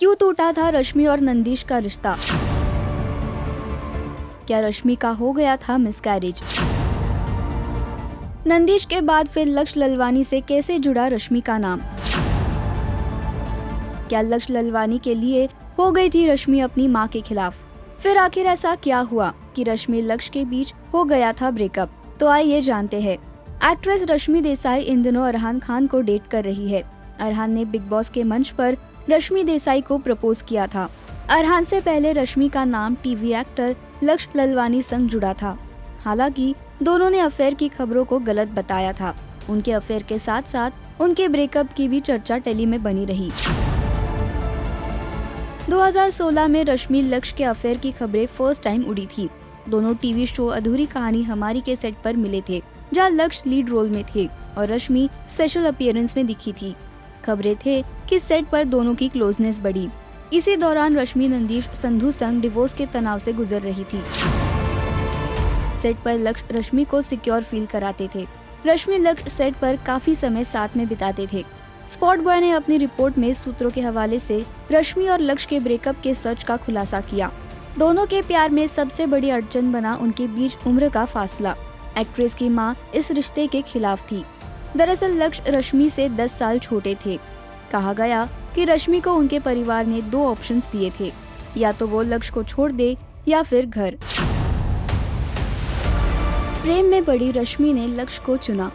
क्यों टूटा था रश्मि और नंदिश का रिश्ता? क्या रश्मि का हो गया था मिसकैरेज? नंदिश के बाद फिर लक्ष्य ललवानी से कैसे जुड़ा रश्मि का नाम? क्या लक्ष्य ललवानी के लिए हो गई थी रश्मि अपनी मां के खिलाफ? फिर आखिर ऐसा क्या हुआ कि रश्मि लक्ष्य के बीच हो गया था ब्रेकअप? तो आइए जानते हैं। एक्ट्रेस रश्मि देसाई इन दिनों अरहान खान को डेट कर रही है। अरहान ने बिग बॉस के मंच पर रश्मि देसाई को प्रपोज किया था। अरहान से पहले रश्मि का नाम टीवी एक्टर लक्ष्य ललवानी संग जुड़ा था। हालांकि दोनों ने अफेयर की खबरों को गलत बताया था। उनके अफेयर के साथ साथ उनके ब्रेकअप की भी चर्चा टेली में बनी रही। 2016 में रश्मि लक्ष्य के अफेयर की खबरें फर्स्ट टाइम उड़ी थी। दोनों टीवी शो अधूरी कहानी हमारी के सेट पर मिले थे, जहां लक्ष्य लीड रोल में थे और रश्मि स्पेशल अपीयरेंस में दिखी थी। खबरें थे कि सेट पर दोनों की क्लोजनेस बढ़ी। इसी दौरान रश्मि नंदिश संधू संग डिवोर्स के तनाव से गुजर रही थी। सेट पर लक्ष्य रश्मि को सिक्योर फील कराते थे। रश्मि लक्ष्य सेट पर काफी समय साथ में बिताते थे। स्पॉट बॉय ने अपनी रिपोर्ट में सूत्रों के हवाले से रश्मि और लक्ष्य के ब्रेकअप के सच का खुलासा किया। दोनों के प्यार में सबसे बड़ी अड़चन बना उनके बीच उम्र का फासला। एक्ट्रेस की मां इस रिश्ते के खिलाफ थी। दरअसल लक्ष्य रश्मि से 10 साल छोटे थे। कहा गया कि रश्मि को उनके परिवार ने 2 ऑप्शंस दिए थे, या तो वो लक्ष्य को छोड़ दे या फिर घर। प्रेम में पड़ी रश्मि ने लक्ष्य को चुना।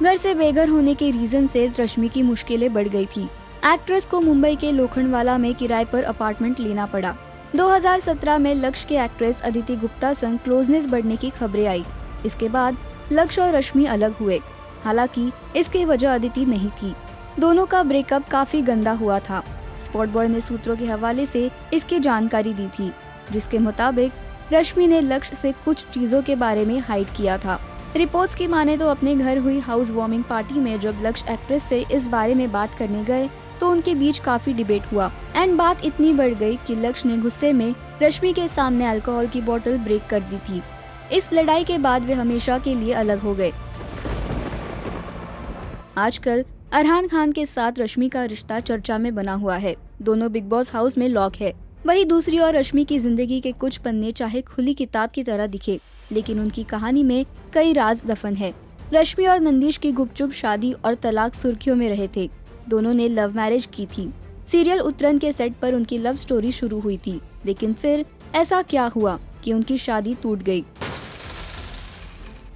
घर से बेघर होने के रीजन से रश्मि की मुश्किलें बढ़ गई थी। एक्ट्रेस को मुंबई के लोखंडवाला में किराए पर अपार्टमेंट लेना पड़ा। 2017 में लक्ष्य के एक्ट्रेस अदिति गुप्ता संग क्लोजनेस बढ़ने की खबरें आई। इसके बाद लक्ष्य और रश्मि अलग हुए। हालांकि इसकी वजह अदिति नहीं थी। दोनों का ब्रेकअप काफी गंदा हुआ था। स्पॉट बॉय ने सूत्रों के हवाले से इसकी जानकारी दी थी, जिसके मुताबिक रश्मि ने लक्ष्य से कुछ चीजों के बारे में हाइड किया था। रिपोर्ट्स की माने तो अपने घर हुई हाउस वार्मिंग पार्टी में जब लक्ष्य एक्ट्रेस से इस बारे में बात करने गए तो उनके बीच काफी डिबेट हुआ एंड बात इतनी बढ़ गई कि लक्ष्य ने गुस्से में रश्मि के सामने अल्कोहल की बोतल ब्रेक कर दी थी। इस लड़ाई के बाद वे हमेशा के लिए अलग हो गए। आजकल अरहान खान के साथ रश्मि का रिश्ता चर्चा में बना हुआ है। दोनों बिग बॉस हाउस में लॉक है। वहीं दूसरी ओर रश्मि की जिंदगी के कुछ पन्ने चाहे खुली किताब की तरह दिखे, लेकिन उनकी कहानी में कई राज दफन है। रश्मि और नंदिश की गुपचुप शादी और तलाक सुर्खियों में रहे थे। दोनों ने लव मैरिज की थी। सीरियल उतरन के सेट पर उनकी लव स्टोरी शुरू हुई थी, लेकिन फिर ऐसा क्या हुआ कि उनकी शादी टूट गई।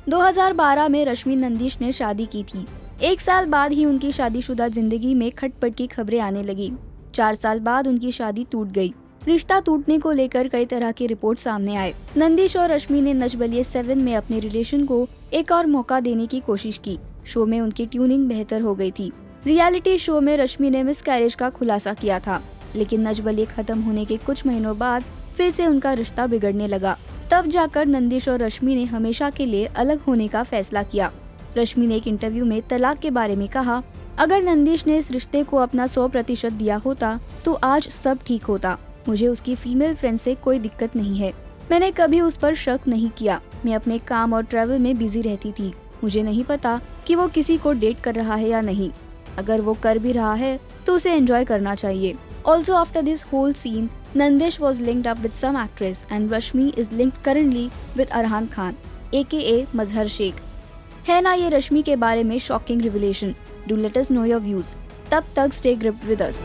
2012 में रश्मि नंदिश ने शादी की थी। 1 साल बाद ही उनकी शादीशुदा जिंदगी में खटपट की खबरें आने लगी। 4 साल बाद उनकी शादी टूट गई। रिश्ता टूटने को लेकर कई तरह के रिपोर्ट सामने आए। नंदिश और रश्मि ने नच बलिए 7 में अपने रिलेशन को एक और मौका देने की कोशिश की। शो में उनकी ट्यूनिंग बेहतर हो गई थी। रियलिटी शो में रश्मि ने मिसकैरेज का खुलासा किया था, लेकिन नच बलिए खत्म होने के कुछ महीनों बाद फिर से उनका रिश्ता बिगड़ने लगा। तब जाकर नंदिश और रश्मि ने हमेशा के लिए अलग होने का फैसला किया। रश्मि ने एक इंटरव्यू में तलाक के बारे में कहा, अगर नंदिश ने इस रिश्ते को अपना 100% दिया होता तो आज सब ठीक होता। मुझे उसकी फीमेल फ्रेंड से कोई दिक्कत नहीं है। मैंने कभी उस पर शक नहीं किया। मैं अपने काम और ट्रैवल में बिजी रहती थी। मुझे नहीं पता कि वो किसी को डेट कर रहा है या नहीं। अगर वो कर भी रहा है तो उसे एंजॉय करना चाहिए। Also after this whole scene, Nandish was linked up with some actress and Rashmi is linked currently with Arhan Khan, aka मजहर शेख। है ना ये रश्मि के बारे में shocking revelation? Do let us know your views. तब तक stay gripped with us.